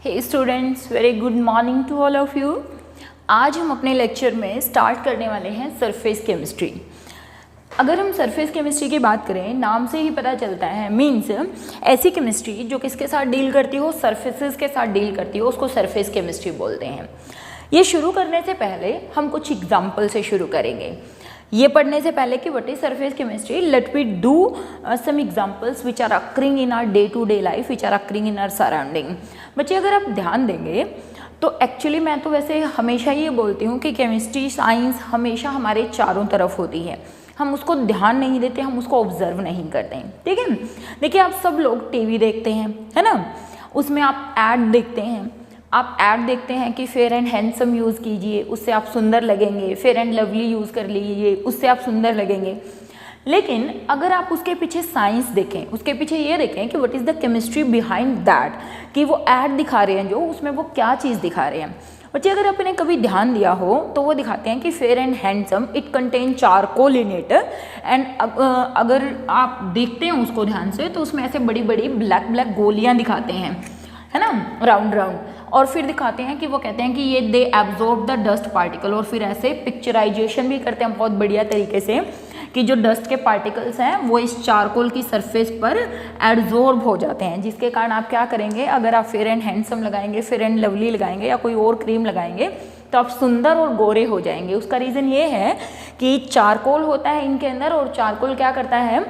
Hey students, very good morning to all of you. आज हम अपने लेक्चर में स्टार्ट करने वाले हैं सरफेस केमिस्ट्री। अगर हम सरफेस केमिस्ट्री की बात करें, नाम से ही पता चलता है, मीन्स ऐसी केमिस्ट्री जो किसके साथ डील करती हो, सरफेसेस के साथ डील करती हो, उसको सरफेस केमिस्ट्री बोलते हैं। ये शुरू करने से पहले हम कुछ एग्जाम्पल से शुरू करेंगे। ये पढ़ने से पहले कि what is surface chemistry, let we do some examples which are occurring in our day to day life, which are occurring in our surrounding. बच्चे अगर आप ध्यान देंगे तो एक्चुअली मैं तो वैसे हमेशा ये बोलती हूँ कि केमिस्ट्री साइंस हमेशा हमारे चारों तरफ होती है, हम उसको ध्यान नहीं देते, हम उसको ऑब्जर्व नहीं करते हैं। ठीक है, देखिए आप सब लोग टीवी देखते हैं, है ना, उसमें आप ऐड देखते हैं, आप ऐड देखते हैं कि फेयर एंड हैंडसम यूज़ कीजिए, उससे आप सुंदर लगेंगे, फेयर एंड लवली यूज़ कर लीजिए, उससे आप सुंदर लगेंगे। लेकिन अगर आप उसके पीछे साइंस देखें, उसके पीछे ये देखें कि what is the chemistry behind that, कि वो ऐड दिखा रहे हैं जो, उसमें वो क्या चीज़ दिखा रहे हैं। बच्चे अगर आपने कभी ध्यान दिया हो तो वो दिखाते हैं कि fair and handsome it contain charcoal in it, and अगर आप देखते हैं उसको ध्यान से तो उसमें ऐसे बड़ी बड़ी ब्लैक ब्लैक गोलियाँ दिखाते हैं, है ना, राउंड राउंड, और फिर दिखाते हैं कि वो कहते हैं कि ये they absorb the dust particle, और फिर ऐसे पिक्चराइजेशन भी करते हैं बहुत बढ़िया तरीके से कि जो डस्ट के पार्टिकल्स हैं वो इस चारकोल की सरफेस पर एब्जॉर्ब हो जाते हैं, जिसके कारण आप क्या करेंगे, अगर आप फेयर एंड हैंडसम लगाएंगे, फेयर एंड लवली लगाएंगे या कोई और क्रीम लगाएंगे तो आप सुंदर और गोरे हो जाएंगे। उसका रीज़न ये है कि चारकोल होता है इनके अंदर, और चारकोल क्या करता है,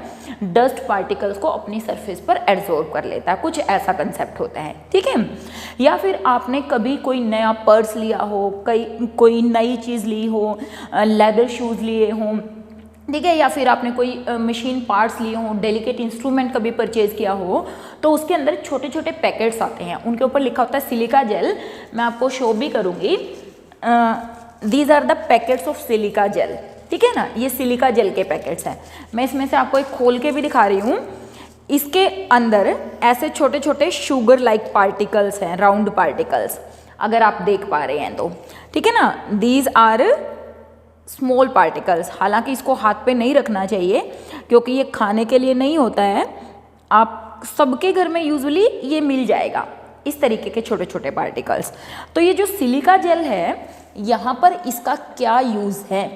डस्ट पार्टिकल्स को अपनी सरफेस पर एब्जॉर्ब कर लेता है, कुछ ऐसा कंसेप्ट होता है। ठीक है, या फिर आपने कभी कोई नया पर्स लिया हो, कोई नई चीज़ ली हो, लेदर शूज़ लिए हों, ठीक है, या फिर आपने कोई मशीन पार्ट्स लिए हों, डेलिकेट इंस्ट्रूमेंट कभी परचेज़ किया हो, तो उसके अंदर छोटे छोटे पैकेट्स आते हैं, उनके ऊपर लिखा होता है सिलिका जेल। मैं आपको शो भी करूँगी, these are the packets of silica gel. ठीक है ना, ये सिलिका जेल के पैकेट्स हैं। मैं इसमें से आपको एक खोल के भी दिखा रही हूँ। इसके अंदर ऐसे छोटे छोटे शुगर लाइक पार्टिकल्स हैं, राउंड पार्टिकल्स, अगर आप देख पा रहे हैं तो। ठीक है ना, दीज आर स्मॉल पार्टिकल्स। हालांकि इसको हाथ पे नहीं रखना चाहिए क्योंकि ये खाने के लिए नहीं होता है, आप सबके घर में यूजुअली ये मिल जाएगा, इस तरीके के छोटे छोटे पार्टिकल्स। तो ये जो सिलिका जेल है, यहाँ पर इसका क्या यूज़ है,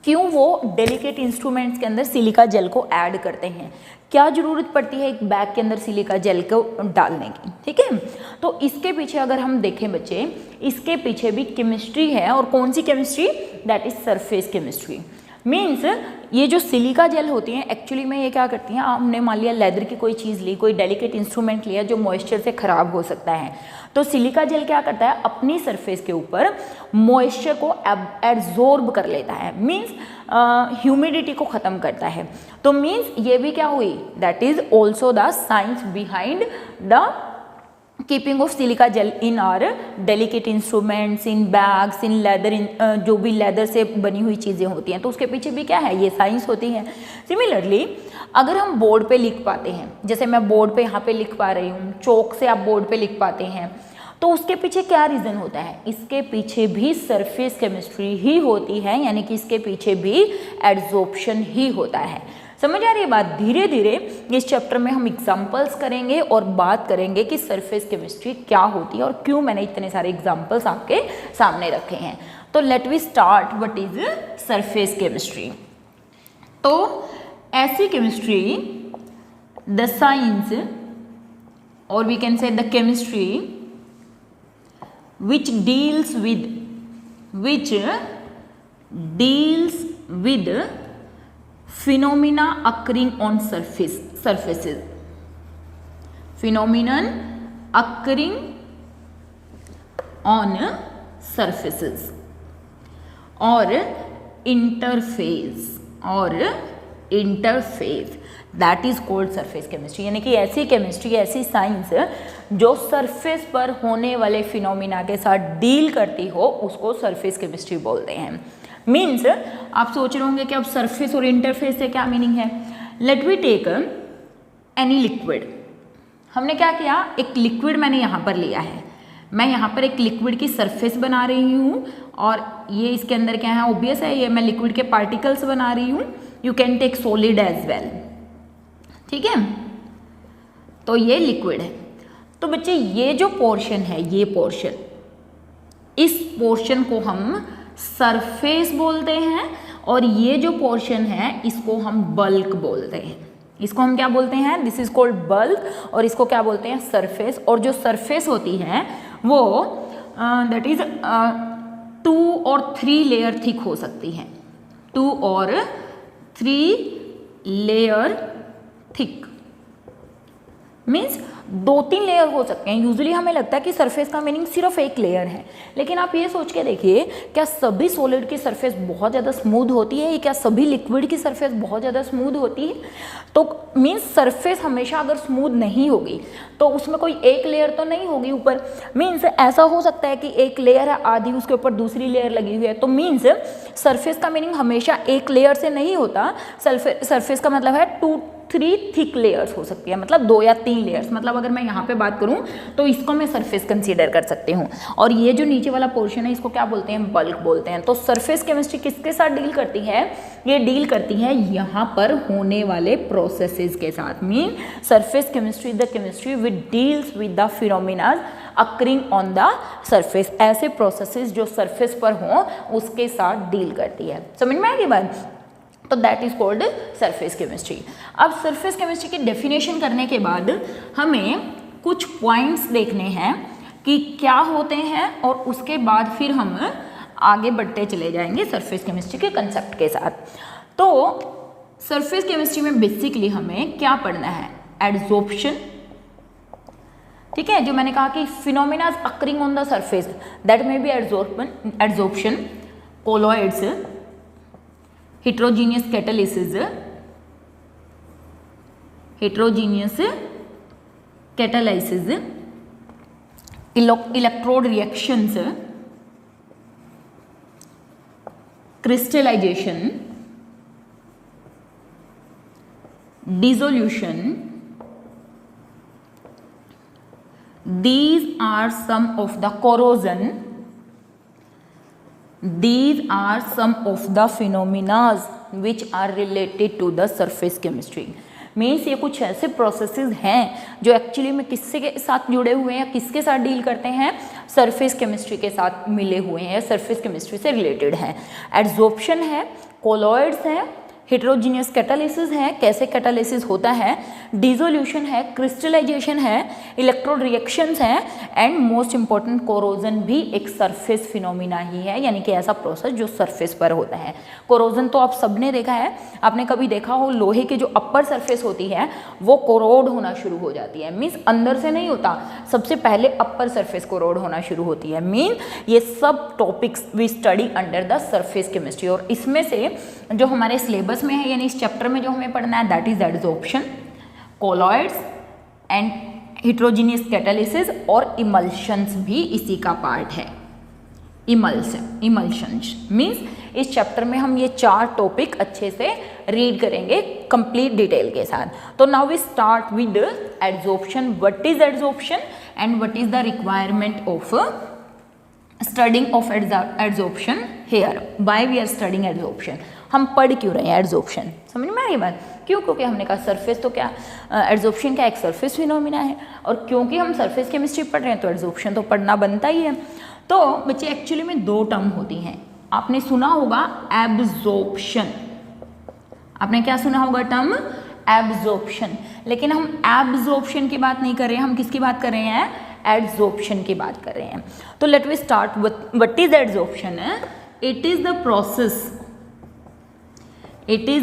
क्यों वो डेलिकेट इंस्ट्रूमेंट्स के अंदर सिलिका जेल को ऐड करते हैं, क्या ज़रूरत पड़ती है एक बैग के अंदर सिलिका जेल को डालने की। ठीक है, तो इसके पीछे अगर हम देखें बच्चे, इसके पीछे भी केमिस्ट्री है, और कौन सी chemistry, that is surface chemistry. Means ये जो सिलिका जेल होती हैं एक्चुअली में ये क्या करती हैं, हमने मान लिया लेदर की कोई चीज़ ली, कोई डेलिकेट इंस्ट्रूमेंट लिया जो मॉइस्चर से ख़राब हो सकता है, तो सिलिका जेल क्या करता है, अपनी सरफेस के ऊपर मॉइस्चर को एब्जॉर्ब कर लेता है, मीन्स ह्यूमिडिटी को ख़त्म करता है। तो मीन्स ये भी क्या हुई, that is also the science behind the keeping of silica gel in our delicate instruments, in bags, in leather, in जो भी लेदर से बनी हुई चीज़ें होती हैं, तो उसके पीछे भी क्या है, ये साइंस होती है। सिमिलरली अगर हम बोर्ड पे लिख पाते हैं, जैसे मैं बोर्ड पे यहाँ पे लिख पा रही हूँ, चौक से आप बोर्ड पे लिख पाते हैं, तो उसके पीछे क्या रीज़न होता है, इसके पीछे भी सरफेस केमिस्ट्री ही होती है, यानी कि इसके पीछे भी एड्जॉर्प्शन ही होता है। समझ आ रही है बात। धीरे धीरे इस चैप्टर में हम एग्जाम्पल्स करेंगे और बात करेंगे कि सरफेस केमिस्ट्री क्या होती है और क्यों मैंने इतने सारे एग्जाम्पल्स आपके सामने रखे हैं। तो let we start, what is surface chemistry. तो ऐसी केमिस्ट्री, द साइंस, और we can say the chemistry which deals with phenomena occurring on surfaces, phenomenon occurring on surfaces, or interface that is called surface chemistry. यानी कि ऐसी chemistry, ऐसी science जो surface पर होने वाले फिनोमिना के साथ डील करती हो, उसको सरफेस केमिस्ट्री बोलते हैं। मीन्स आप सोच रहे होंगे कि अब सरफेस और इंटरफेस से क्या मीनिंग है। Let we take any liquid. हमने क्या किया, एक लिक्विड मैंने यहाँ पर लिया है, मैं यहाँ पर एक लिक्विड की सरफेस बना रही हूँ, और ये इसके अंदर क्या है, ऑब्वियस है, ये मैं लिक्विड के पार्टिकल्स बना रही हूँ। You can take solid as well. ठीक है, तो ये लिक्विड है। तो बच्चे ये जो पोर्शन है, ये पोर्शन, इस पोर्शन को हम सरफेस बोलते हैं और ये जो पोर्शन है इसको हम बल्क बोलते हैं। इसको हम क्या बोलते हैं? दिस इज कॉल्ड बल्क, और इसको क्या बोलते हैं? सरफेस। और जो सरफेस होती है वो दैट इज 2 और 3 लेयर थिक हो सकती है, 2 और 3 लेयर थिक मीन्स 2-3 लेयर हो सकते हैं। यूजुअली हमें लगता है कि सरफेस का मीनिंग सिर्फ एक लेयर है, लेकिन आप ये सोच के देखिए, क्या सभी सॉलिड की सरफेस बहुत ज़्यादा स्मूथ होती है? क्या सभी लिक्विड की सरफेस बहुत ज़्यादा स्मूथ होती है? तो मीन्स सरफेस हमेशा अगर स्मूथ नहीं होगी तो उसमें कोई एक लेयर तो नहीं होगी ऊपर। मीन्स ऐसा हो सकता है कि एक लेयर है, आधी उसके ऊपर दूसरी लेयर लगी हुई है। तो मीन्स सरफेस का मीनिंग हमेशा एक लेयर से नहीं होता। सरफेस का मतलब है 2-3 थिक लेयर्स हो सकती है, मतलब 2 या 3 लेयर्स। मतलब अगर मैं यहाँ पे बात करूँ तो इसको मैं सरफेस कंसीडर कर सकती हूँ। और ये जो नीचे वाला पोर्शन है इसको क्या बोलते हैं? बल्क बोलते हैं। तो सरफेस केमिस्ट्री किसके साथ डील करती है? ये डील करती है यहाँ पर होने वाले प्रोसेसेस के साथ। Mean surface chemistry the chemistry which deals with the phenomena occurring on the surface. ऐसे प्रोसेसेस जो सरफेस पर हों उसके साथ डील करती है। समझ में आएगी बात? तो that is called surface chemistry. अब सरफेस केमिस्ट्री की डेफिनेशन करने के बाद हमें कुछ पॉइंट्स देखने हैं कि क्या होते हैं, और उसके बाद फिर हम आगे बढ़ते चले जाएंगे सरफेस केमिस्ट्री के कंसेप्ट के साथ। तो सरफेस केमिस्ट्री में बेसिकली हमें क्या पढ़ना है? एडजॉर्प्शन, ठीक है, जो मैंने कहा कि phenomena occurring on the surface, that may be adsorption, colloids, heterogeneous catalysis, electrode reactions, crystallization, dissolution. These are some of the corrosion. These are some of the phenomena which are related to the surface chemistry. Means ये कुछ ऐसे processes हैं जो actually में किससे के साथ जुड़े हुए हैं, किसके साथ डील करते हैं? सरफेस केमिस्ट्री के साथ मिले हुए हैं, सरफेस केमिस्ट्री से रिलेटेड हैं। एडजॉर्प्शन है, कोलॉइड्स हैं, हेटेरोजीनियस कैटालिसिस है, कैसे कैटालिसिस होता है, डिसोल्यूशन है, क्रिस्टलाइजेशन है, इलेक्ट्रोड रिएक्शंस हैं, एंड मोस्ट इंपॉर्टेंट कोरोजन भी एक सरफेस फिनोमिना ही है, यानी कि ऐसा प्रोसेस जो सरफेस पर होता है। कोरोजन तो आप सबने देखा है, आपने कभी देखा हो लोहे की जो अपर सरफेस होती है वो कोरोड होना शुरू हो जाती है। मीन्स अंदर से नहीं होता, सबसे पहले अपर सरफेस कोरोड होना शुरू होती है। मीन ये सब topics we study under the surface chemistry. और इसमें से जो हमारे सिलेबस में है, यानी इस चैप्टर में जो हमें पढ़ना है, that is adsorption, colloids and heterogeneous catalysis, और इमल्शंस भी इसी का पार्ट है। इमल्शंस मीन्स इस चैप्टर में हम ये 4 टॉपिक अच्छे से रीड करेंगे कंप्लीट डिटेल के साथ। तो now we start with adsorption. What is adsorption and what is the requirement of studying of adsorption here? Why we are studying adsorption? हम पढ़ क्यों रहे हैं एडजॉर्प्शन? समझ में आ रही बात? क्यों? क्योंकि हमने कहा सरफेस तो क्या, एडजॉर्प्शन क्या एक सरफेस फिनोमिना है, और क्योंकि हम सरफेस केमिस्ट्री पढ़ रहे हैं तो एडजॉर्प्शन तो पढ़ना बनता ही है। तो बच्चे एक्चुअली में 2 टर्म होती हैं। आपने सुना होगा एब्जॉर्प्शन, आपने क्या सुना होगा टर्म? एब्जॉर्प्शन। लेकिन हम एब्जॉर्प्शन की बात नहीं कर रहे हैं, हम किसकी बात कर रहे हैं? एडजॉर्प्शन की बात कर रहे हैं। तो let we start with what is adsorption? It is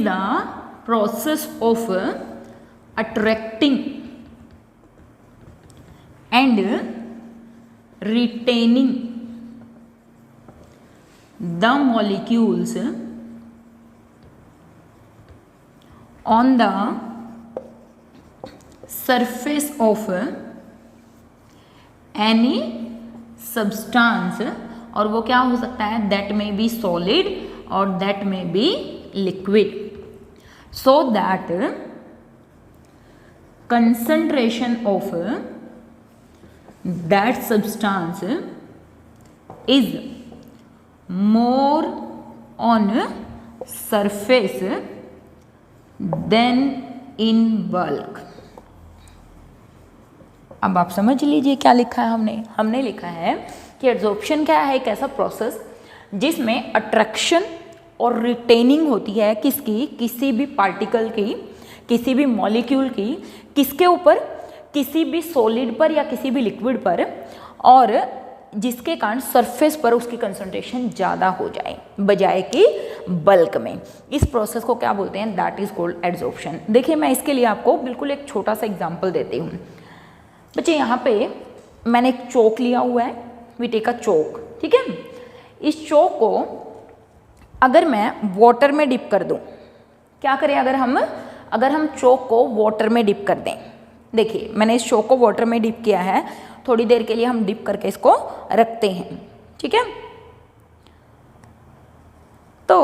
the process of attracting and retaining the molecules on the surface of any substance, और वो क्या हो सकता है? दैट में बी सॉलिड और that may be liquid, so that concentration of that substance is more on surface than in bulk. अब आप समझ लीजिए क्या लिखा है हमने लिखा है कि एड्जॉर्प्शन क्या है, एक ऐसा प्रोसेस जिसमें अट्रैक्शन और रिटेनिंग होती है किसकी, किसी भी पार्टिकल की, किसी भी मॉलिक्यूल की, किसके ऊपर, किसी भी सॉलिड पर या किसी भी लिक्विड पर, और जिसके कारण सरफेस पर उसकी कंसंट्रेशन ज़्यादा हो जाए बजाय कि बल्क में। इस प्रोसेस को क्या बोलते हैं, दैट इज कॉल्ड एड्जॉर्प्शन। देखिए मैं इसके लिए आपको बिल्कुल एक छोटा सा एग्जांपल देती हूँ। बच्चे यहाँ पे मैंने एक चौक लिया हुआ है, वी टेक अ चौक, ठीक है। इस चौक को अगर मैं वाटर में डिप कर दूँ, क्या करें अगर हम चौक को वाटर में डिप कर दें। देखिए मैंने इस चौक को वाटर में डिप किया है, थोड़ी देर के लिए हम डिप करके इसको रखते हैं, ठीक है। तो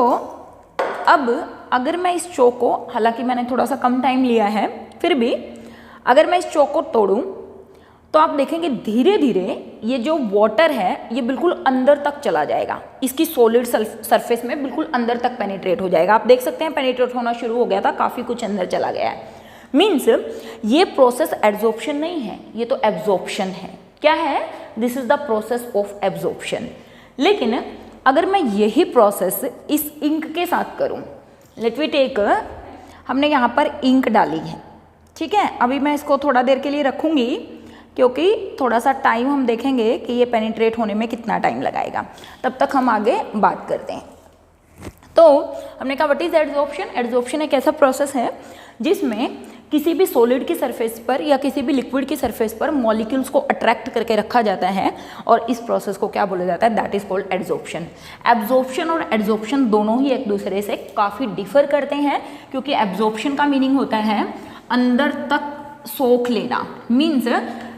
अब अगर मैं इस चौक को, हालांकि मैंने थोड़ा सा कम टाइम लिया है, फिर भी अगर मैं इस चौक को तोड़ूं तो आप देखेंगे धीरे धीरे ये जो वाटर है ये बिल्कुल अंदर तक चला जाएगा, इसकी सॉलिड सरफेस में बिल्कुल अंदर तक पेनिट्रेट हो जाएगा। आप देख सकते हैं पेनिट्रेट होना शुरू हो गया था, काफ़ी कुछ अंदर चला गया है। मीन्स ये प्रोसेस एड्जॉर्प्शन नहीं है, ये तो एब्जॉर्प्शन है। क्या है, this is the process of absorption. लेकिन अगर मैं यही प्रोसेस इस इंक के साथ करूं, लेट वी टेक, हमने यहाँ पर इंक डाली है, ठीक है। अभी मैं इसको थोड़ा देर के लिए रखूंगी क्योंकि थोड़ा सा टाइम हम देखेंगे कि ये पेनिट्रेट होने में कितना टाइम लगाएगा, तब तक हम आगे बात करते हैं। तो हमने कहा व्हाट इज एड्जॉर्प्शन। एड्जॉर्प्शन एक ऐसा प्रोसेस है जिसमें किसी भी सॉलिड की सरफेस पर या किसी भी लिक्विड की सरफेस पर मॉलिक्यूल्स को अट्रैक्ट करके रखा जाता है, और इस प्रोसेस को क्या बोला जाता है, that is called adsorption. Absorption और एड्जॉर्प्शन दोनों ही एक दूसरे से काफ़ी डिफर करते हैं, क्योंकि एब्जॉर्प्शन का मीनिंग होता है अंदर तक सोख लेना, मीन्स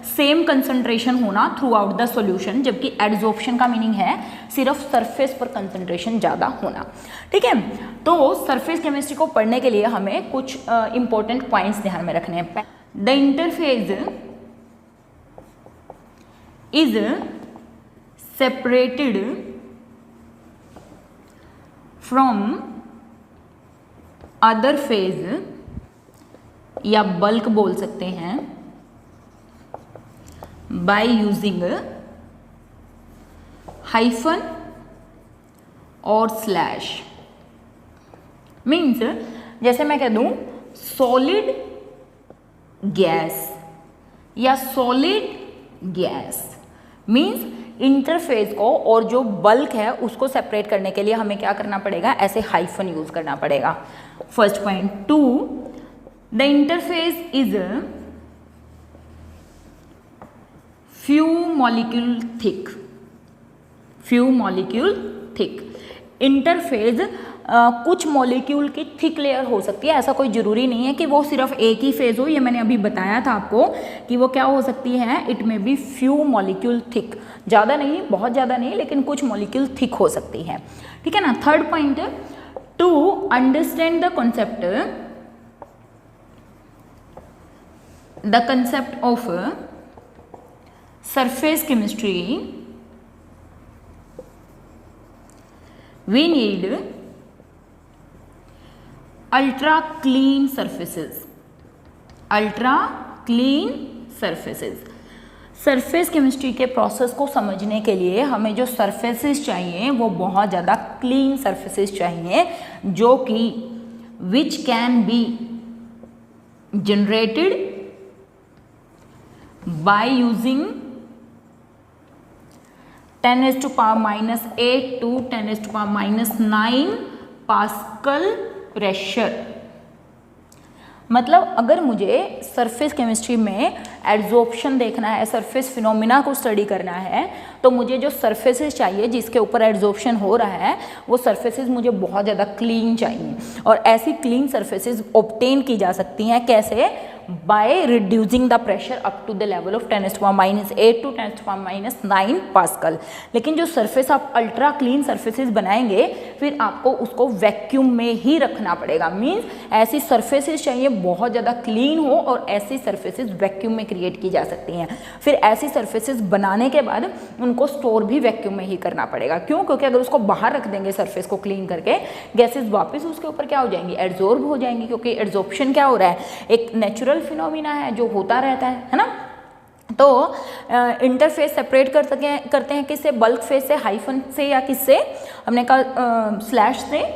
सेम कंसंट्रेशन होना थ्रू आउट द सॉल्यूशन, जबकि एड्जॉर्प्शन का मीनिंग है सिर्फ सरफेस पर कंसंट्रेशन ज़्यादा होना, ठीक है। तो सरफेस केमिस्ट्री को पढ़ने के लिए हमें कुछ इंपॉर्टेंट पॉइंट्स ध्यान में रखने हैं। The interphase is separated from other phase या बल्क बोल सकते हैं by using hyphen और स्लैश। मीन्स जैसे मैं कह दूं सॉलिड गैस या सॉलिड गैस, मीन्स इंटरफेस को और जो बल्क है उसको सेपरेट करने के लिए हमें क्या करना पड़ेगा, ऐसे हाइफन यूज करना पड़ेगा। First point. 2, the interface is few molecule thick, few molecule thick। Interphase कुछ मॉलिक्यूल की थिक लेयर हो सकती है, ऐसा कोई ज़रूरी नहीं है कि वो सिर्फ एक ही फेज हो। ये मैंने अभी बताया था आपको कि वो क्या हो सकती है, it may be few molecule thick, ज़्यादा नहीं, बहुत ज़्यादा नहीं, लेकिन कुछ मॉलिक्यूल थिक हो सकती है, ठीक है ना। Third point, to understand the concept of surface chemistry, we need ultra clean surfaces, ultra clean surfaces। Surface chemistry के प्रोसेस को समझने के लिए हमें जो सरफेसेस चाहिए वो बहुत ज़्यादा क्लीन सरफेसेस चाहिए, जो कि which can be generated by using 10⁻⁻8 to 10⁻⁹ pascal pressure. मतलब अगर मुझे सरफेस केमिस्ट्री में एड्जॉर्प्शन देखना है, सरफेस फिनोमिना को स्टडी करना है, तो मुझे जो सरफेसेस चाहिए जिसके ऊपर एड्जॉर्प्शन हो रहा है वो सरफेसेस मुझे बहुत ज़्यादा क्लीन चाहिए। और ऐसी क्लीन सरफेसेस ऑब्टेन की जा सकती हैं कैसे, by reducing the pressure up to the level of 10⁻⁸ to 10⁻⁹ pascal. लेकिन जो सरफेस आप अल्ट्रा क्लीन सरफेसेस बनाएंगे फिर आपको उसको वैक्यूम में ही रखना पड़ेगा। मीन्स ऐसी सरफेसेस चाहिए बहुत ज़्यादा क्लीन हो और ऐसी सरफेसेस वैक्यूम में क्रिएट की जा सकती हैं। फिर ऐसी सरफेसेस बनाने के बाद उनको स्टोर भी वैक्यूम में ही करना पड़ेगा। क्यों? क्योंकि अगर उसको बाहर रख देंगे सरफेस को क्लीन करके, गैसेस वापस उसके ऊपर क्या हो जाएंगी, एड्जॉर्ब हो जाएंगी। क्योंकि एड्जॉर्प्शन क्या हो रहा है, एक नेचुरल फिनोमिना है जो होता रहता है ना। तो इंटरफेस सेपरेट करते हैं किससे, बल्क फेस से, हाइफन से, या किससे, हमने कहा स्लैश से।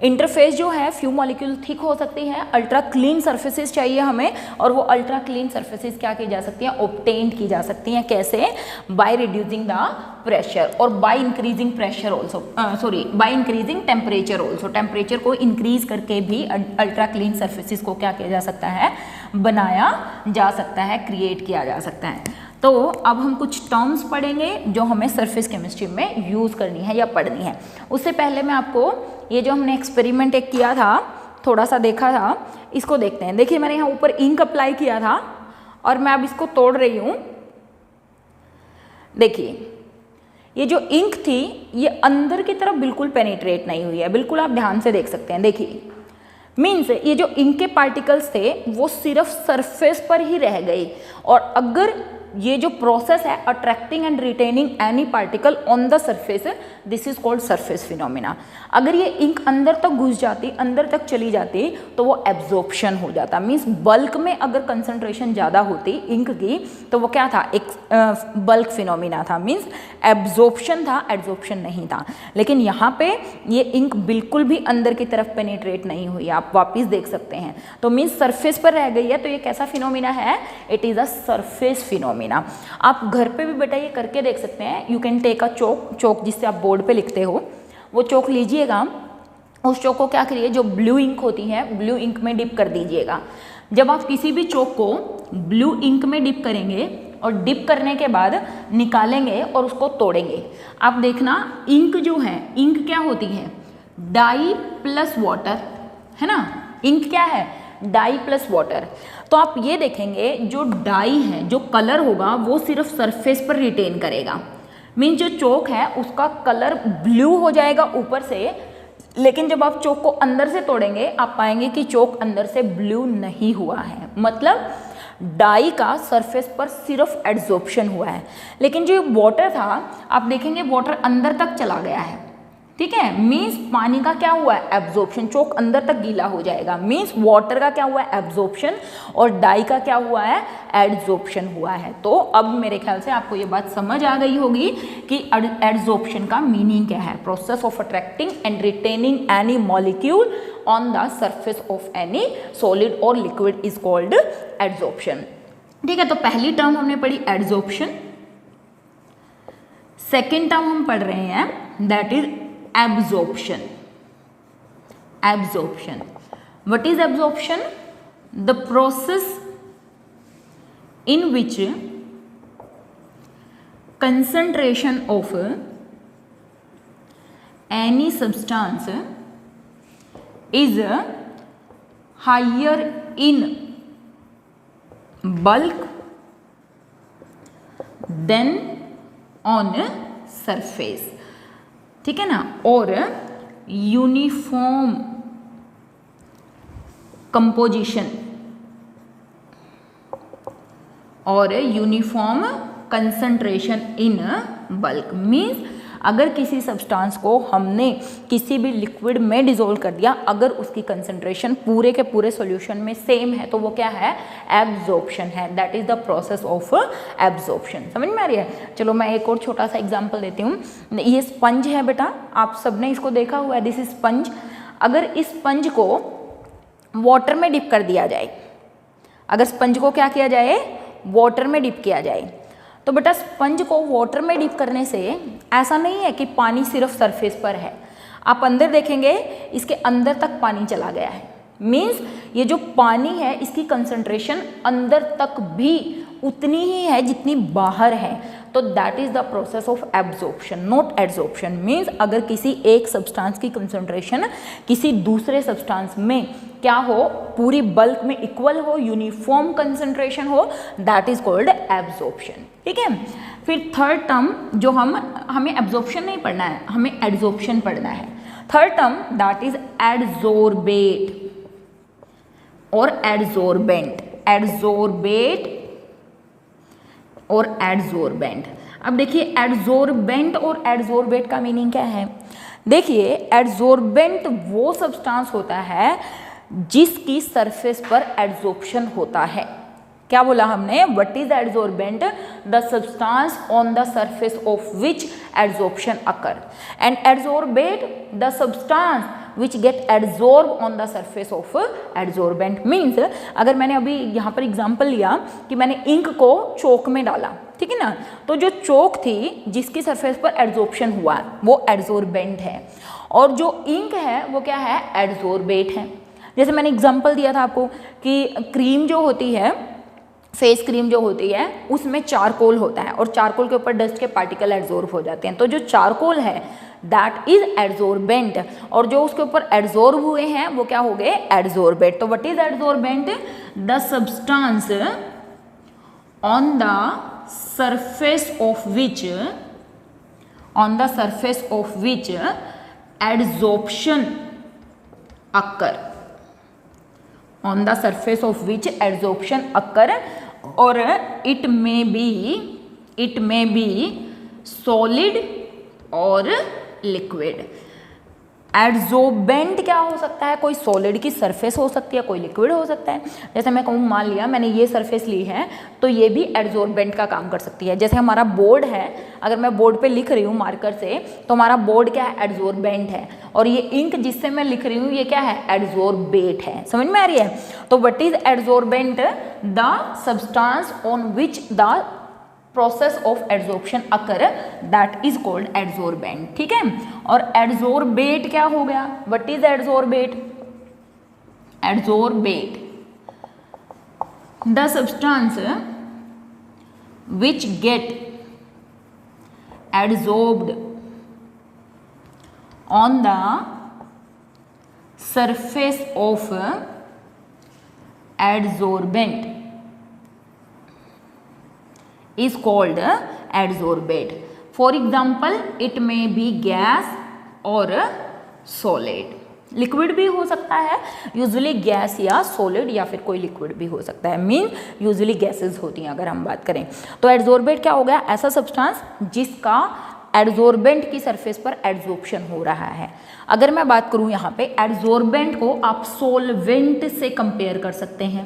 इंटरफेस जो है फ्यू मॉलिक्यूल थिक हो सकती है, अल्ट्रा क्लीन सर्फेसिस चाहिए हमें, और वो अल्ट्रा क्लीन सर्फेसिस क्या की जा सकती हैं, ऑब्टेन्ड की जा सकती हैं। कैसे, बाय रिड्यूसिंग द प्रेशर और by increasing pressure also, by increasing temperature also. Temperature को इंक्रीज करके भी अल्ट्रा क्लीन सर्फेसिस को क्या किया जा सकता है, बनाया जा सकता है, क्रिएट किया जा सकता है। तो अब हम कुछ टर्म्स पढ़ेंगे जो हमें सरफेस केमिस्ट्री में यूज़ करनी है या पढ़नी है। उससे पहले मैं आपको ये जो हमने एक्सपेरिमेंट एक किया था, थोड़ा सा देखा था, इसको देखते हैं। देखिए मैंने यहाँ ऊपर इंक अप्लाई किया था और मैं अब इसको तोड़ रही हूँ। देखिए ये जो इंक थी ये अंदर की तरफ बिल्कुल पेनिट्रेट नहीं हुई है, बिल्कुल आप ध्यान से देख सकते हैं। देखिए मीन्स ये जो इंक के पार्टिकल्स थे वो सिर्फ सरफेस पर ही रह गए, और अगर ये जो प्रोसेस है attracting and retaining any particle on the surface, this is called surface phenomena. अगर ये इंक अंदर तक घुस जाती, अंदर तक चली जाती, तो वो एब्जॉर्प्शन हो जाता। मीन्स बल्क में अगर कंसंट्रेशन ज़्यादा होती इंक की तो वो क्या था, एक बल्क फिनोमिना था, मीन्स एब्जॉर्प्शन था, एड्जॉर्प्शन नहीं था। लेकिन यहाँ पे ये इंक बिल्कुल भी अंदर की तरफ पेनिट्रेट नहीं हुई, आप वापिस देख सकते हैं। तो मीन्स सरफेस पर रह गई है, तो ये कैसा फिनोमिना है, it is a surface phenomena. आप घर पे भी बेटा ये करके देख सकते हैं। यू कैन टेक अ चौक जिससे आप बोर्ड पे लिखते हो, वो चौक लीजिएगा, उस चौक को क्या करिए, जो ब्लू इंक होती है ब्लू इंक में डिप कर दीजिएगा। जब आप किसी भी चौक को ब्लू इंक में डिप करेंगे और डिप करने के बाद निकालेंगे और उसको तोड़ेंगे, आप देखना इंक जो है, इंक क्या होती है, डाई प्लस वाटर, है ना। इंक क्या है, डाई प्लस वाटर। तो आप ये देखेंगे जो डाई है, जो कलर होगा वो सिर्फ सरफेस पर रिटेन करेगा। मीन जो चौक है उसका कलर ब्लू हो जाएगा ऊपर से, लेकिन जब आप चौक को अंदर से तोड़ेंगे आप पाएंगे कि चौक अंदर से ब्लू नहीं हुआ है। मतलब डाई का सरफेस पर सिर्फ एड्जॉर्प्शन हुआ है। लेकिन जो वाटर था आप देखेंगे वाटर अंदर तक चला गया है, ठीक है। मीन्स पानी का क्या हुआ है, एब्जॉर्प्शन, चौक अंदर तक गीला हो जाएगा। मीन्स वाटर का क्या हुआ है, एब्जॉर्प्शन, और डाई का क्या हुआ है, एड्जॉर्प्शन हुआ है। तो अब मेरे ख्याल से आपको ये बात समझ आ गई होगी कि एड्जॉर्प्शन का मीनिंग क्या है। Process of attracting and retaining any molecule on the surface of any solid और लिक्विड इज कॉल्ड एड्जॉर्प्शन। ठीक है, तो पहली टर्म हमने पढ़ी एड्जॉर्प्शन। सेकेंड टर्म हम पढ़ रहे हैं that is absorption. Absorption. What is absorption? The process in which concentration of any substance is higher in bulk than on surface, ठीक है ना, और यूनिफॉर्म कंपोजिशन और uniform concentration in bulk. Means अगर किसी सब्सटेंस को हमने किसी भी लिक्विड में डिसॉल्व कर दिया, अगर उसकी कंसंट्रेशन पूरे के पूरे सॉल्यूशन में सेम है तो वो क्या है, एब्जॉर्प्शन है। That is the process of absorption. समझ में आ रही है। चलो मैं एक और छोटा सा एग्जांपल देती हूँ। ये स्पंज है बेटा, आप सबने इसको देखा हुआ है, दिस इज स्पंज। अगर इस स्पंज को वाटर में डिप कर दिया जाए, अगर स्पंज को क्या किया जाए, वाटर में डिप किया जाए, तो बेटा स्पंज को वाटर में डिप करने से ऐसा नहीं है कि पानी सिर्फ सरफेस पर है। आप अंदर देखेंगे इसके अंदर तक पानी चला गया है। मीन्स ये जो पानी है इसकी कंसंट्रेशन अंदर तक भी उतनी ही है जितनी बाहर है। तो that is the process of absorption, not adsorption. Means अगर किसी एक सब्सटेंस की कंसंट्रेशन किसी दूसरे सब्सटेंस में क्या हो, पूरी बल्क में इक्वल हो, यूनिफॉर्म कंसंट्रेशन हो, दैट इज कॉल्ड एब्जॉर्प्शन। ठीक है। फिर थर्ड टर्म जो हमें एब्जॉर्प्शन नहीं पढ़ना है, हमें एड्जॉर्प्शन पढ़ना है। Third term that is adsorbate और एडजोर्बेंट, एडजोर्बेट और एडजोर्बेंट। अब देखिए एडजोर्बेंट और एडजोर्बेट का मीनिंग क्या है। देखिए एडजोर्बेंट वो सब्सटेंस होता है जिसकी सरफेस पर एड्जॉर्प्शन होता है, क्या बोला हमने, what is adsorbent, the substance on the surface of which adsorption occur, and adsorbate the substance which get adsorb on the surface of adsorbent. Means अगर मैंने अभी यहाँ पर एग्जाम्पल लिया कि मैंने इंक को चौक में डाला, ठीक है ना, तो जो चौक थी जिसकी सरफेस पर एडजॉर्प्शन हुआ वो एडजॉर्बेंट है, और जो इंक है वो क्या है, एडजॉर्बेट है। जैसे मैंने एग्जाम्पल दिया था आपको कि क्रीम जो होती है, फेस क्रीम जो होती है उसमें चारकोल होता है और चारकोल के ऊपर डस्ट के पार्टिकल एडजॉर्ब हो जाते हैं, तो जो चारकोल है दैट इज एडजॉर्बेंट, और जो उसके ऊपर एडजॉर्ब हुए हैं वो क्या हो गए, एडजॉर्बेट। तो what is adsorbent, the substance on the surface of which adsorption occur, on the surface of which adsorption occur, or it may be solid or liquid। Adsorbent क्या हो सकता है, कोई सॉलिड की सरफेस हो सकती है, कोई लिक्विड हो सकता है। जैसे मैं कहूँ, मान लिया मैंने ये सरफेस ली है तो ये भी एडजॉर्बेंट का काम कर सकती है। जैसे हमारा बोर्ड है, अगर मैं बोर्ड पे लिख रही हूँ मार्कर से तो हमारा बोर्ड क्या है, एडजॉर्बेंट है, और ये इंक जिससे मैं लिख रही हूँ ये क्या है, एडजॉर्बेट है। समझ में आ रही है। तो what is adsorbent, the substance on which the process of adsorption occur that is called adsorbent. ठीक है, और एडजॉर्बेट क्या हो गया, what is adsorbate, adsorbate the substance which get adsorbed on the surface of adsorbent is called adsorbate. For example, it may be gas or solid. Liquid भी हो सकता है, यूजुअली गैस या सॉलिड, या फिर कोई लिक्विड भी हो सकता है। मीन यूजुअली गैसेस होती हैं अगर हम बात करें। तो एडजॉर्बेट क्या हो गया, ऐसा सब्सटेंस जिसका एडजॉर्बेंट की सरफेस पर एडजॉर्प्शन हो रहा है। अगर मैं बात करूं यहाँ पे, एडजॉर्बेंट को आप सोलवेंट से कंपेयर कर सकते हैं,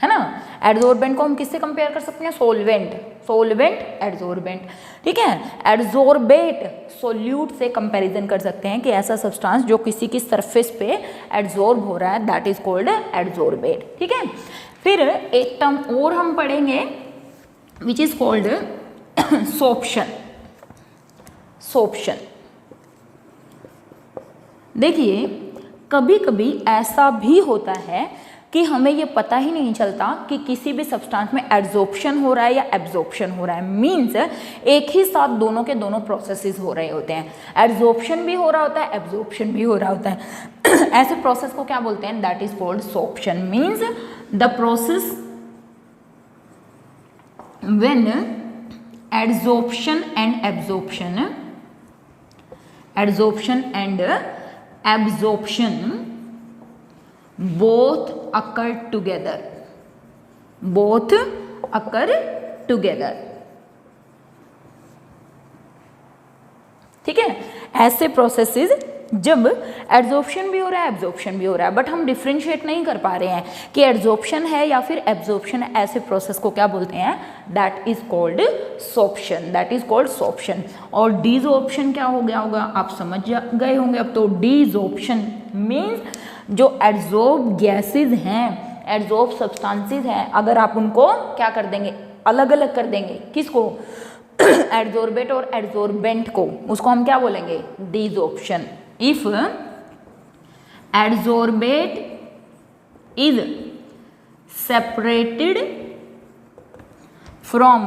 है ना। एडजॉर्बेंट को हम किससे कंपेयर कर सकते हैं, सोलवेंट, सोलवेंट एडजॉर्बेंट। ठीक है, एडजॉर्बेट सोल्यूट से कंपैरिजन कर सकते हैं कि ऐसा सब्सटेंस जो किसी की सरफेस पे एडजॉर्ब हो रहा है, दैट इज कॉल्ड एडजॉर्बेट। ठीक है, फिर एक टर्म और हम पढ़ेंगे विच इज कॉल्ड सोप्शन। सोप्शन, देखिए कभी कभी ऐसा भी होता है कि हमें ये पता ही नहीं चलता कि किसी भी सब्सटेंस में एडजॉर्प्शन हो रहा है या एब्जॉर्प्शन हो रहा है। मीन्स एक ही साथ दोनों के दोनों प्रोसेसेस हो रहे होते हैं, एडजॉर्प्शन भी हो रहा होता है, एब्जॉर्प्शन भी हो रहा होता है। ऐसे प्रोसेस को क्या बोलते हैं, that is called sorption. Means the process when adsorption and absorption, adsorption and absorption both occur together, both occur together। ठीक है, ऐसे प्रोसेसेस जब एडजॉर्प्शन भी हो रहा है, एब्जॉर्प्शन भी हो रहा है, बट हम डिफ्रेंशिएट नहीं कर पा रहे हैं कि एडजॉर्प्शन है या फिर एब्जॉर्प्शन है, ऐसे प्रोसेस को क्या बोलते हैं, that is called sorption, that is called sorption. और डीजॉर्प्शन क्या हो गया होगा, आप समझ गए होंगे अब तो। डीजॉर्प्शन मीन्स जो एडजॉर्ब गैसेज हैं, एडजॉर्ब सब्सटेंसेस हैं, अगर आप उनको क्या कर देंगे, अलग अलग कर देंगे, किसको, एडजॉर्बेट और एडजॉर्बेंट को, उसको हम क्या बोलेंगे, डीजॉर्प्शन। If adsorbate is separated from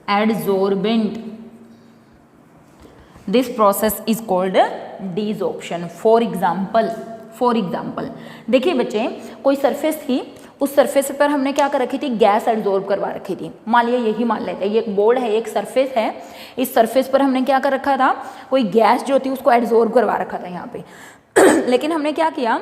adsorbent, this process is called desorption. For example, देखिए बच्चे, कोई सरफेस थी, उस सरफेस पर हमने क्या कर रखी थी, गैस एडजॉर्ब करवा रखी थी। मान लिया, यही मान लेते हैं, ये एक बोर्ड है, एक सरफेस है, इस सरफेस पर हमने क्या कर रखा था, कोई गैस जो थी उसको एडजॉर्ब करवा रखा था यहाँ पे। लेकिन हमने क्या किया,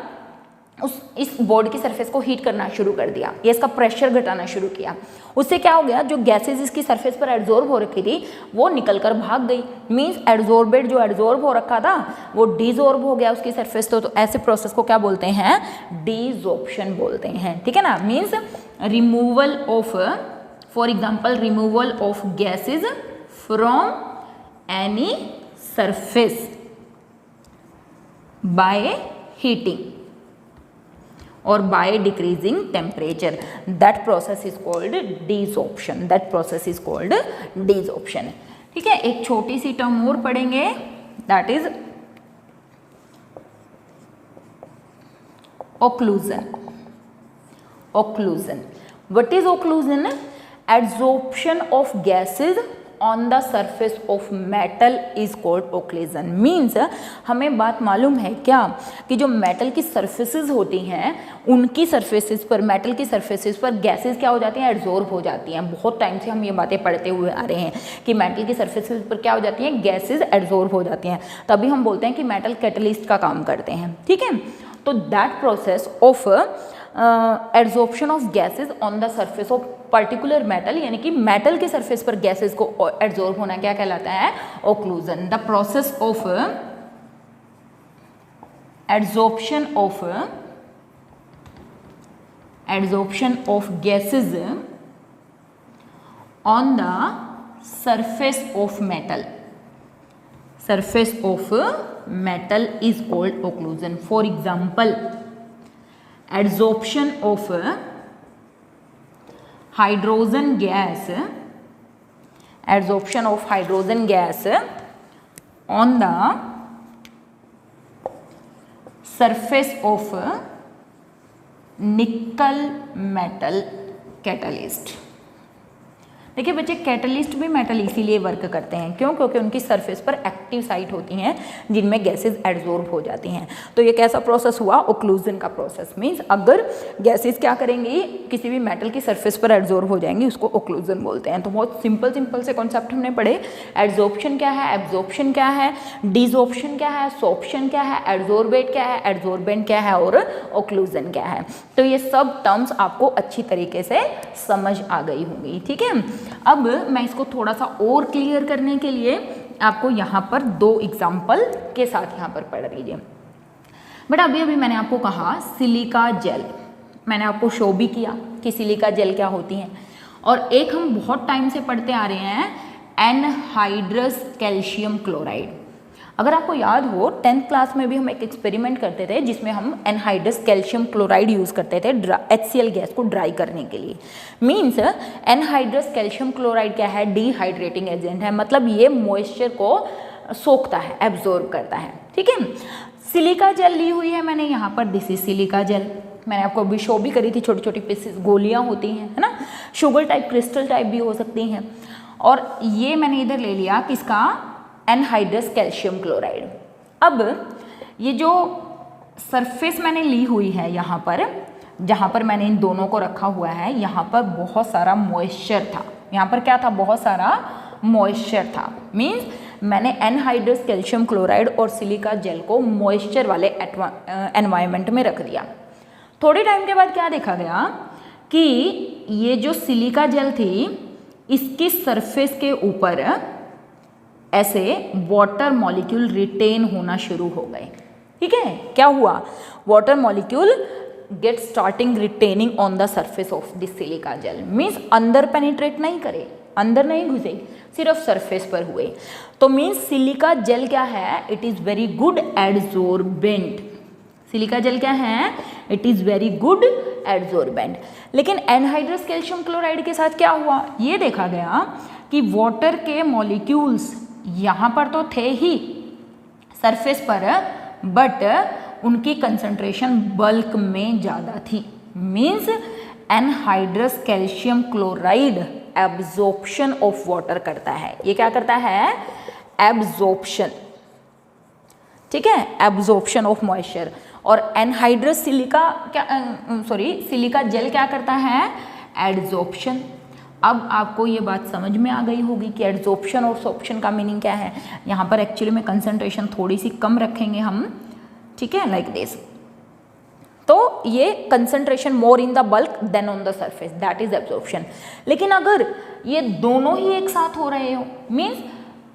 इस बोर्ड की सरफेस को हीट करना शुरू कर दिया, या इसका प्रेशर घटाना शुरू किया। उससे क्या हो गया, जो गैसेज इसकी सरफेस पर एड्जॉर्ब हो रखी थी वो निकल कर भाग गई। मींस एड्जॉर्बेट जो एड्जॉर्ब हो रखा था वो डिजॉर्ब हो गया उसकी सरफेस। तो ऐसे प्रोसेस को क्या बोलते हैं, डिजॉर्प्शन बोलते हैं, ठीक है ना। Means removal of, for example removal of gases from any surface by heating or by decreasing temperature, that process is called desorption, that process is called desorption। ठीक है, एक छोटी सी टर्म और पढ़ेंगे, that is occlusion। occlusion, what is occlusion? Adsorption of gases on the surface of metal is called occlusion। Means हमें बात मालूम है क्या कि जो मेटल की सर्फेसेस होती हैं उनकी सर्फेसेस पर, मेटल की सर्फेसेस पर गैसेस क्या हो जाती हैं, एड्जॉर्ब हो जाती हैं। बहुत टाइम से हम ये बातें पढ़ते हुए आ रहे हैं कि मेटल की सर्फेसेस पर क्या हो जाती हैं, गैसेस एड्जॉर्ब हो जाती हैं। तभी हम बोलते हैं कि मेटल कैटलिस्ट का काम करते हैं, ठीक है। तो that process of adsorption of gases on the surface of particular metal, यानी कि मेटल के सरफेस पर गैसेस को एड्जॉर्ब होना क्या कहलाता है, occlusion. The process of adsorption of gases on the surface of metal is called occlusion। For example, adsorption of hydrogen gas on the surface of nickel metal catalyst। देखिए बच्चे, catalyst भी metal इसीलिए work करते हैं, क्यों? क्योंकि उनकी surface पर एक्टिव साइट होती हैं जिनमें गैसेस एड्जॉर्ब हो जाती हैं। तो ये कैसा प्रोसेस हुआ, ओक्लूजन का प्रोसेस। मींस अगर गैसेस क्या करेंगी, किसी भी मेटल की सरफेस पर एड्जॉर्ब हो जाएंगी, उसको ओक्लूजन बोलते हैं। तो बहुत सिंपल से कॉन्सेप्ट हमने पढ़े। एड्जॉर्प्शन क्या है, एब्जॉर्प्शन क्या है, डिसॉर्प्शन क्या है, सोर्प्शन क्या है, एड्जॉर्बेट क्या है, एड्जॉर्बेंट क्या है और ओक्लूजन क्या है। तो ये सब टर्म्स आपको अच्छी तरीके से समझ आ गई होंगी, ठीक है। अब मैं इसको थोड़ा सा और क्लियर करने के लिए आपको यहाँ पर 2 एग्जाम्पल के साथ यहाँ पर पढ़ लीजिए। बट अभी मैंने आपको कहा सिलिका जेल, मैंने आपको शो भी किया कि सिलिका जेल क्या होती है। और एक हम बहुत टाइम से पढ़ते आ रहे हैं, एनहाइड्रस कैल्शियम क्लोराइड। अगर आपको याद हो 10th क्लास में भी हम एक एक्सपेरिमेंट करते थे जिसमें हम एनहाइड्रस कैल्शियम क्लोराइड यूज़ करते थे HCl गैस को ड्राई करने के लिए। मीन्स एनहाइड्रस कैल्शियम क्लोराइड क्या है, डिहाइड्रेटिंग एजेंट है, मतलब ये मॉइस्चर को सोखता है, एब्जॉर्ब करता है, ठीक है। सिलिका जेल ली हुई है मैंने यहाँ पर, दिस इज सिलिका जेल। मैंने आपको अभी शो भी करी थी, छोटी छोटी पीसेस गोलियाँ होती हैं, है ना, शुगर टाइप, क्रिस्टल टाइप भी हो सकती हैं। और ये मैंने इधर ले लिया किसका, एनहाइड्रस कैल्शियम क्लोराइड। अब ये जो सरफेस मैंने ली हुई है यहाँ पर, जहाँ पर मैंने इन दोनों को रखा हुआ है, यहाँ पर बहुत सारा मॉइस्चर था। यहाँ पर क्या था, बहुत सारा मॉइस्चर था। मीन्स मैंने एनहाइड्रस कैल्शियम क्लोराइड और सिलिका जेल को मॉइस्चर वाले एनवायरनमेंट में रख दिया। थोड़े टाइम के बाद क्या देखा गया कि ये जो सिलिका जेल थी, इसकी सरफेस के ऊपर ऐसे वाटर मॉलिक्यूल रिटेन होना शुरू हो गए, ठीक है। क्या हुआ, water molecule gate starting retaining on the surface of this silica gel. Means अंदर पेनिट्रेट नहीं करे, अंदर नहीं घुसे, सिर्फ सरफेस पर हुए। तो मीन्स सिलिका जेल क्या है, it is very good adsorbent. Silica gel क्या है, it is very good adsorbent. लेकिन एनहाइड्रस कैल्शियम क्लोराइड के साथ क्या हुआ, ये देखा गया कि वाटर के मॉलिक्यूल्स यहाँ पर तो थे ही सरफेस पर, बट उनकी कंसंट्रेशन बल्क में ज़्यादा थी। Means anhydrous calcium chloride absorption of water करता है। ये क्या करता है, एब्जॉर्प्शन, ठीक है, एब्जॉर्प्शन ऑफ मॉइस्चर। और एनहाइड्रस सिलिका जेल क्या करता है, एड्जॉर्प्शन। अब आपको ये बात समझ में आ गई होगी कि एड्जॉर्प्शन और सोर्प्शन का मीनिंग क्या है। यहाँ पर एक्चुअली में कंसंट्रेशन थोड़ी सी कम रखेंगे हम, ठीक है, लाइक दिस। तो ये concentration more in the bulk than on the surface, that is absorption. लेकिन अगर ये दोनों ही एक साथ हो रहे हो, मीन्स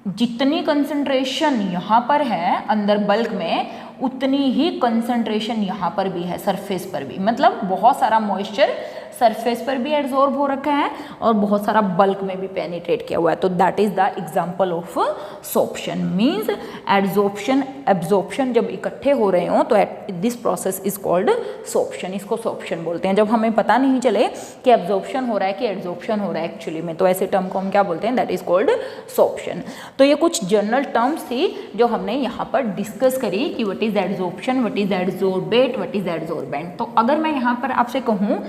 जितनी कंसंट्रेशन यहाँ पर है अंदर बल्क में, उतनी ही कंसंट्रेशन यहाँ पर भी है सरफेस पर भी, मतलब बहुत सारा मॉइस्चर सरफेस पर भी एब्जॉर्ब हो रखा है और बहुत सारा बल्क में भी पेनिट्रेट किया हुआ है। तो that is the example of sorption, means adsorption absorption जब इकट्ठे हो रहे हो तो this process is called sorption, इसको सोप्शन बोलते हैं। जब हमें पता नहीं चले कि एब्जॉर्प्शन हो रहा है कि एड्जॉर्प्शन हो रहा है एक्चुअली में, तो ऐसे टर्म को हम क्या बोलते हैं, दैट इज कॉल्ड सोप्शन। तो ये कुछ जनरल टर्म्स थी जो हमने यहाँ पर डिस्कस करी कि what is adsorption, what is adsorbate, what is adsorbent. तो अगर मैं यहाँ पर आपसे कहूँ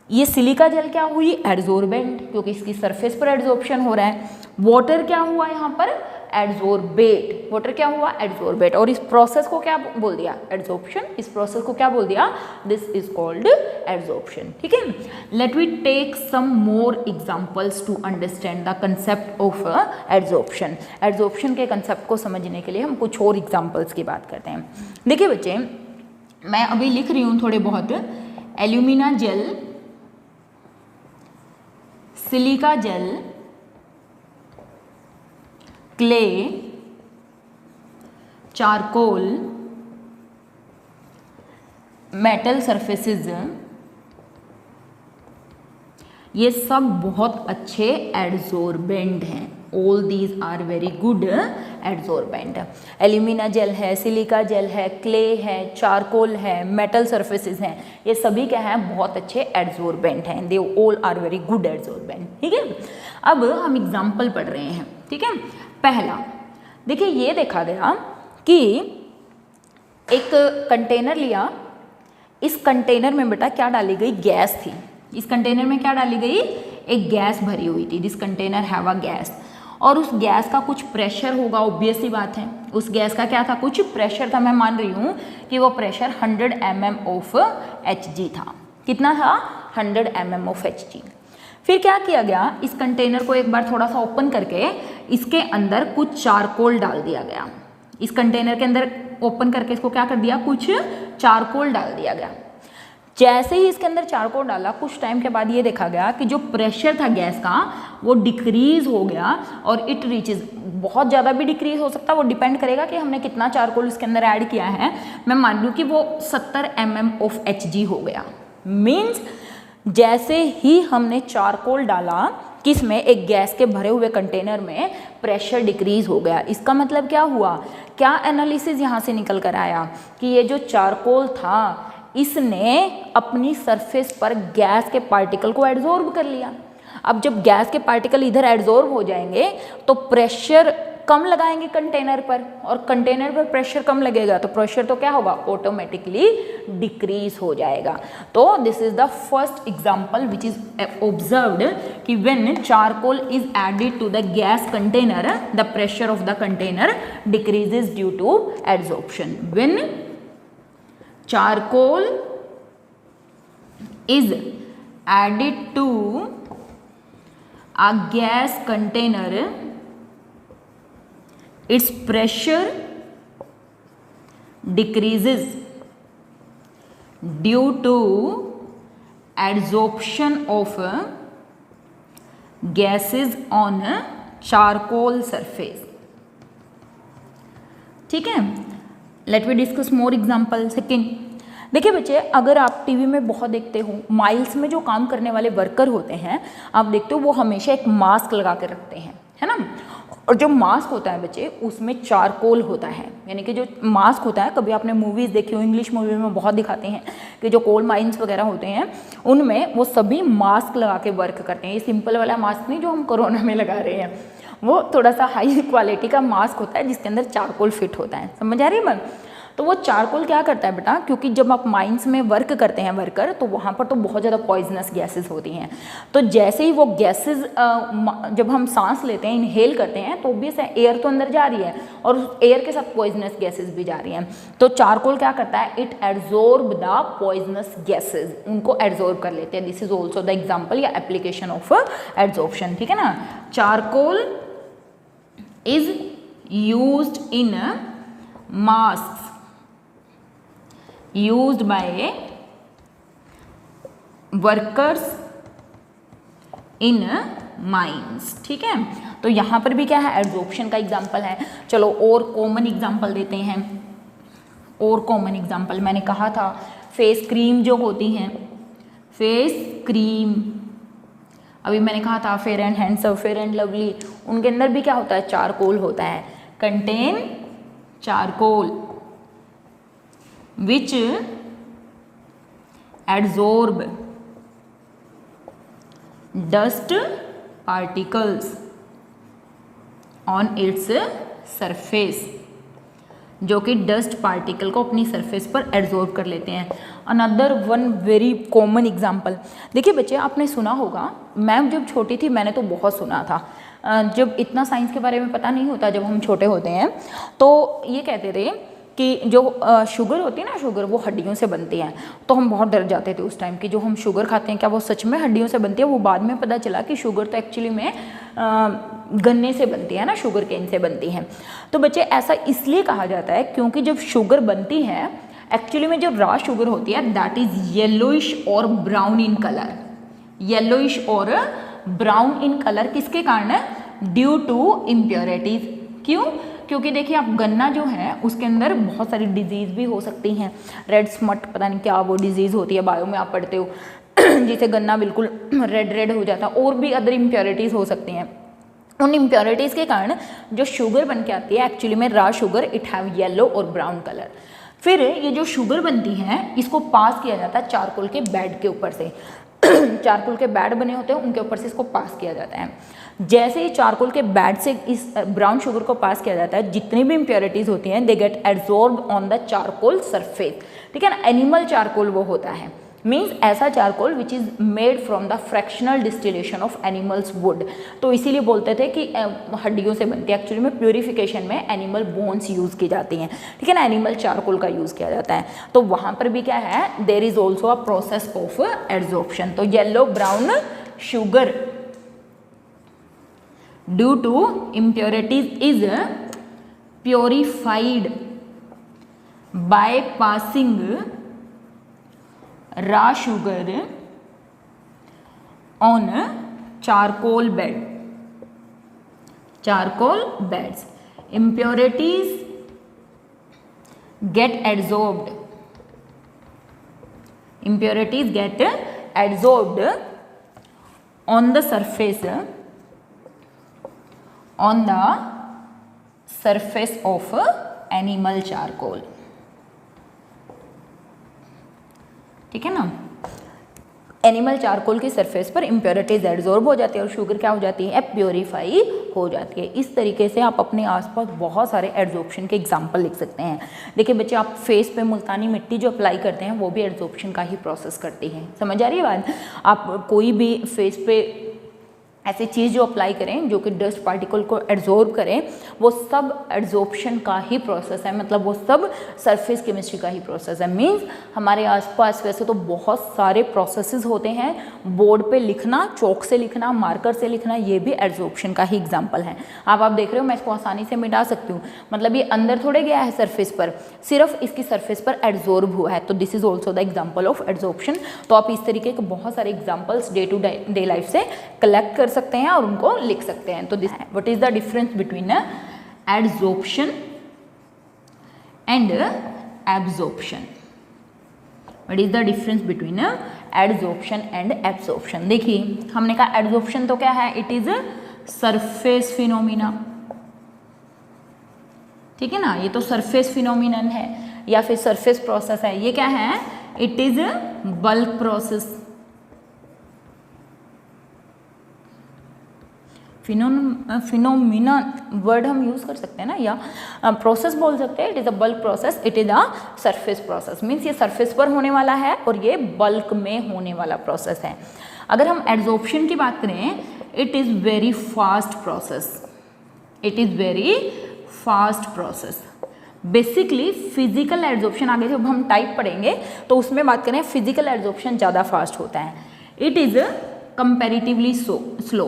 ये सिलिका जेल क्या हुई, एड्सॉर्बेंट, क्योंकि इसकी सरफेस पर एड्सॉर्प्शन हो रहा है। वाटर क्या हुआ यहाँ पर, एड्सॉर्बेट, वाटर क्या हुआ, एड्सॉर्बेट। और इस प्रोसेस को क्या बोल दिया, एड्सॉर्प्शन। इस प्रोसेस को क्या बोल दिया, दिस इज कॉल्ड एड्सॉर्प्शन। ठीक है, let we take some more examples to understand the concept of adsorption. Adsorption के कंसेप्ट को समझने के लिए हम कुछ और एग्जांपल्स की बात करते हैं। देखिए बच्चे, मैं अभी लिख रही हूँ थोड़े बहुत, alumina gel, silica gel, clay, charcoal, metal surfaces, ये सब बहुत अच्छे एड्सॉर्बेंट हैं। All these are very good adsorbent. Alumina gel है, सिलिका जेल है, क्ले है, चारकोल है, मेटल सरफेसेस हैं, ये सभी क्या हैं, बहुत अच्छे एड्सॉर्बेंट हैं। They all are very good adsorbent. ठीक है, अब हम एग्जाम्पल पढ़ रहे हैं। ठीक है, पहला देखिए, ये देखा गया कि एक कंटेनर लिया, इस कंटेनर में बेटा क्या डाली गई, गैस थी। इस कंटेनर में क्या डाली गई, एक गैस भरी हुई थी। This container have a gas, और उस गैस का कुछ प्रेशर होगा, ऑब्वियस सी बात है। उस गैस का क्या था, कुछ प्रेशर था। मैं मान रही हूँ कि वो प्रेशर 100 mm ऑफ Hg था। कितना था, 100 mm ऑफ Hg। फिर क्या किया गया, इस कंटेनर को एक बार थोड़ा सा ओपन करके इसके अंदर कुछ चारकोल डाल दिया गया। इस कंटेनर के अंदर ओपन करके इसको क्या कर दिया, कुछ चारकोल डाल दिया गया। जैसे ही इसके अंदर चारकोल डाला, कुछ टाइम के बाद ये देखा गया कि जो प्रेशर था गैस का वो डिक्रीज हो गया, और इट रीचेज, बहुत ज़्यादा भी डिक्रीज हो सकता है, वो डिपेंड करेगा कि हमने कितना चारकोल इसके अंदर ऐड किया है। मैं मान लूँ कि वो 70 mm ऑफ Hg हो गया। मीन्स जैसे ही हमने चारकोल डाला किस में, एक गैस के भरे हुए कंटेनर में, प्रेशर डिक्रीज हो गया। इसका मतलब क्या हुआ, क्या एनालिसिस यहाँ से निकल कर आया कि ये जो चारकोल था इसने अपनी सरफेस पर गैस के पार्टिकल को एड्सॉर्ब कर लिया। अब जब गैस के पार्टिकल इधर एड्सॉर्ब हो जाएंगे तो प्रेशर कम लगाएंगे कंटेनर पर, और कंटेनर पर प्रेशर कम लगेगा तो प्रेशर तो क्या होगा, ऑटोमेटिकली डिक्रीज हो जाएगा। तो this is the first example which is observed कि when charcoal is added to the gas container, the pressure of the container decreases due to adsorption. When charcoal is added to a gas container, its pressure decreases due to adsorption of gases on charcoal surface। ठीक है, let we discuss more example. Second, देखिए बच्चे, अगर आप TV में बहुत देखते हो, माइल्स में जो काम करने वाले वर्कर होते हैं, आप देखते हो वो हमेशा एक मास्क लगा कर रखते हैं, है ना। और जो मास्क होता है बच्चे, उसमें चारकोल होता है, यानी कि जो मास्क होता है, कभी आपने मूवीज़ देखी हो, इंग्लिश मूवी में बहुत दिखाते हैं कि जो कोल माइंस वगैरह होते हैं उनमें वो सभी मास्क लगा के वर्क करते हैं। ये सिंपल वाला मास्क नहीं जो हम कोरोना में लगा रहे हैं, वो थोड़ा सा हाई क्वालिटी का मास्क होता है जिसके अंदर चारकोल फिट होता है। समझ आ रही है बात। तो वो चारकोल क्या करता है बेटा, क्योंकि जब आप माइंस में वर्क करते हैं वर्कर, तो वहाँ पर तो बहुत ज़्यादा पॉइजनस गैसेस होती हैं। तो जैसे ही वो गैसेस जब हम सांस लेते हैं, इनहेल करते हैं, तो ऑब्वियस है एयर तो अंदर जा रही है और उस एयर के साथ पॉइजनस गैसेस भी जा रही हैं। तो चारकोल क्या करता है, it adsorb the poisonous gases, उनको एड्सॉर्ब कर लेते हैं। This is also the example या एप्लीकेशन ऑफ एड्सॉर्प्शन। ठीक है ना। Charcoal is used in mask, used by workers in mines. ठीक है, तो यहाँ पर भी क्या है, एड्जॉर्प्शन का एग्जाम्पल है। चलो और कॉमन एग्जाम्पल देते हैं। और कॉमन एग्जाम्पल मैंने कहा था फेस क्रीम जो होती हैं, फेस क्रीम, अभी मैंने कहा था fair and handsome, fair and lovely, उनके अंदर भी क्या होता है, चारकोल होता है, contain charcoal which adsorb dust particles on its surface, जो कि डस्ट पार्टिकल को अपनी सरफेस पर एब्जॉर्ब कर लेते हैं। Another one very common example, देखिए बच्चे आपने सुना होगा, मैं जब छोटी थी मैंने तो बहुत सुना था, जब इतना साइंस के बारे में पता नहीं होता जब हम छोटे होते हैं, तो ये कहते थे कि जो शुगर होती है ना, शुगर वो हड्डियों से बनती है। तो हम बहुत डर जाते थे उस टाइम कि जो हम शुगर खाते हैं क्या वो सच में हड्डियों से बनती है। वो बाद में पता चला कि शुगर तो एक्चुअली में गन्ने से बनती है ना, शुगर केन से बनती है। तो बच्चे ऐसा इसलिए कहा जाता है क्योंकि जब शुगर बनती है एक्चुअली में जो रॉ शुगर होती है दैट इज येलोइश और ब्राउन इन कलर, येलोइश और ब्राउन इन कलर किसके कारण, ड्यू टू इम्प्योरिटीज। क्यों, क्योंकि देखिए आप गन्ना जो है उसके अंदर बहुत सारी डिजीज़ भी हो सकती हैं, रेड स्मट पता नहीं क्या वो डिजीज़ होती है, बायो में आप पढ़ते हो जिसे गन्ना बिल्कुल रेड रेड हो जाता है, और भी अदर इम्प्योरिटीज़ हो सकती हैं। उन इम्प्योरिटीज़ के कारण जो शुगर बन के आती है एक्चुअली में raw sugar it have yellow और ब्राउन कलर। फिर ये जो शुगर बनती है इसको पास किया जाता है चारकोल के बेड के ऊपर से चारकोल के बेड बने होते हैं उनके ऊपर से इसको पास किया जाता है। जैसे ही चारकोल के बेड से इस ब्राउन शुगर को पास किया जाता है, जितनी भी इम्प्योरिटीज़ होती हैं they get absorb on the charcoal surface. ठीक है ना, एनिमल चारकोल वो होता है, मीन्स ऐसा charcoal which is made from the fractional distillation of animals would. तो इसीलिए बोलते थे कि हड्डियों से बनती है, एक्चुअली में प्योरीफिकेशन में एनिमल बोन्स यूज़ की जाती हैं। ठीक है ना, एनिमल चारकोल का यूज़ किया जाता है। तो वहाँ पर भी क्या है, there is also a process of absorption. तो yellow brown sugar due to impurities is purified by passing raw sugar on charcoal bed, charcoal beds. Impurities get absorbed, impurities get absorbed on the surface, on the surface of animal charcoal. ठीक है ना, animal charcoal की surface पर impurities absorb हो जाती है और sugar क्या हो जाती है, प्योरीफाई हो जाती है। इस तरीके से आप अपने आसपास बहुत सारे एब्जॉर्प्शन के एग्जांपल लिख सकते हैं। देखिए बच्चे आप फेस पे मुल्तानी मिट्टी जो अप्लाई करते हैं वो भी एब्जॉर्प्शन का ही प्रोसेस करती है, समझ आ रही है बात। आप कोई भी फेस पे ऐसी चीज़ जो अप्लाई करें जो कि डस्ट पार्टिकल को एब्जॉर्ब करें, वो सब एब्जॉर्प्शन का ही प्रोसेस है, मतलब वो सब सरफेस केमिस्ट्री का ही प्रोसेस है। मींस हमारे आसपास वैसे तो बहुत सारे प्रोसेसेस होते हैं, बोर्ड पे लिखना, चौक से लिखना, मार्कर से लिखना, ये भी एब्जॉर्प्शन का ही एग्जाम्पल है। आप देख रहे हो मैं इसको आसानी से मिटा सकती हूँ, मतलब ये अंदर थोड़े गया है सरफेस पर, सिर्फ इसकी सरफेस पर एब्जॉर्ब हुआ है। तो this is also the example of absorption. तो आप इस तरीके के बहुत सारे examples day to day life से कलेक्ट कर सकते हैं और उनको लिख सकते हैं। तो this what is the difference between absorption and absorption, what is the difference between absorption and absorption. देखिए हमने कहा एब्जॉर्प्शन तो क्या है, इट इज सरफेस फिनोमिना, ठीक है ना, ये तो सरफेस फिनोमिनन है या फिर सरफेस प्रोसेस है। ये क्या है, it is bulk process. Phenomena word हम यूज कर सकते हैं ना, या प्रोसेस बोल सकते हैं। It is a bulk process, it is a surface process, means ये सरफेस पर होने वाला है और ये बल्क में होने वाला प्रोसेस है। अगर हम एब्जॉर्प्शन की बात करें, it is very fast process, it is very fast process. Basically physical absorption, आगे जब हम टाइप पढ़ेंगे तो उसमें बात करें, फिजिकल एब्जॉर्प्शन ज़्यादा फास्ट होता है। It is comparatively slow,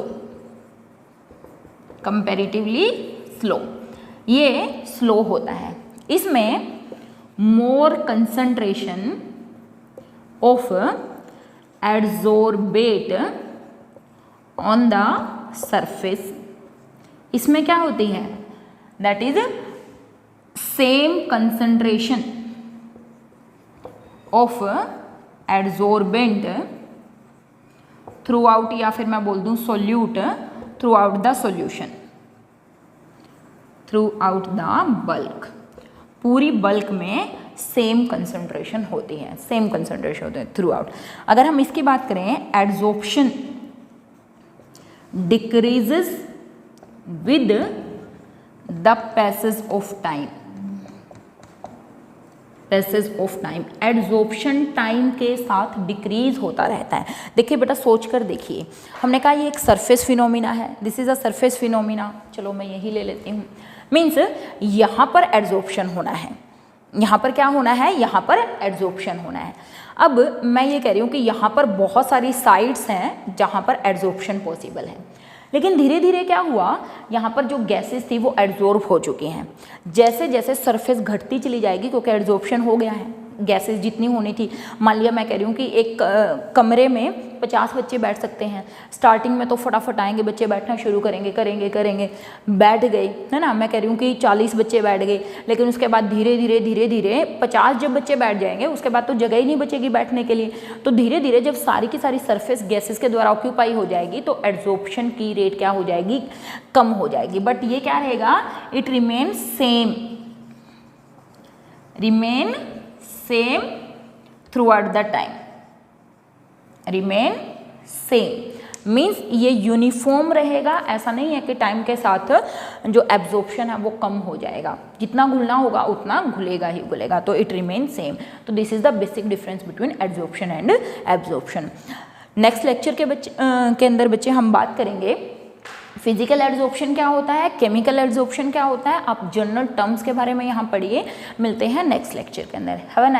comparatively slow, ये स्लो होता है। इसमें more concentration of adsorbate on the surface. इसमें क्या होती है, that is same concentration of adsorbent throughout, या फिर मैं बोल दूं solute throughout the solution, throughout the bulk. पूरी बल्क में सेम कंसंट्रेशन होती है, सेम कंसंट्रेशन होते हैं थ्रू आउट. अगर हम इसकी बात करें, adsorption decreases with the passage of time. Passage of time, adsorption time के साथ डिक्रीज होता रहता है. देखिए बेटा, सोच कर देखिए, हमने कहा ये एक सरफेस फिनोमिना है, this is a surface phenomena. चलो मैं यही ले लेती हूँ. मीन्स यहाँ पर एड्सॉर्प्शन होना है, यहाँ पर क्या होना है, यहाँ पर एड्सॉर्प्शन होना है. अब मैं ये कह रही हूँ कि यहाँ पर बहुत सारी साइट्स हैं जहाँ पर एड्सॉर्प्शन पॉसिबल है, लेकिन धीरे धीरे क्या हुआ, यहाँ पर जो गैसेस थी वो एड्सॉर्ब हो चुकी हैं. जैसे जैसे सरफेस घटती चली जाएगी, क्योंकि एड्सॉर्प्शन हो गया है, गैसेस जितनी होनी थी, मान लिया मैं कह रही हूँ कि एक कमरे में 50 बच्चे बैठ सकते हैं. स्टार्टिंग में तो फटाफट आएंगे बच्चे, बैठना शुरू करेंगे, बैठ गए, है ना. मैं कह रही हूँ कि 40 बच्चे बैठ गए, लेकिन उसके बाद धीरे धीरे 50 जब बच्चे बैठ जाएंगे, उसके बाद तो जगह ही नहीं बचेगी बैठने के लिए. तो धीरे धीरे जब सारी की सारी सरफेस गैसेस के द्वारा ऑक्यूपाई हो जाएगी, तो एड्सॉर्प्शन की रेट क्या हो जाएगी, कम हो जाएगी. बट ये क्या रहेगा, it remain same, remain same through out the time, remain same. Means ये यूनिफॉर्म रहेगा, ऐसा नहीं है कि टाइम के साथ जो एब्जॉर्प्शन है वो कम हो जाएगा, जितना घुलना होगा उतना घुलेगा ही घुलेगा. तो इट रिमेन सेम. तो this is the basic difference between absorption and absorption. Next lecture के अंदर बच्चे हम बात करेंगे फिजिकल एड्सॉर्प्शन क्या होता है, केमिकल एड्सॉर्प्शन क्या होता है. आप जनरल टर्म्स के बारे में यहाँ पढ़िए. मिलते हैं नेक्स्ट लेक्चर के अंदर. Have a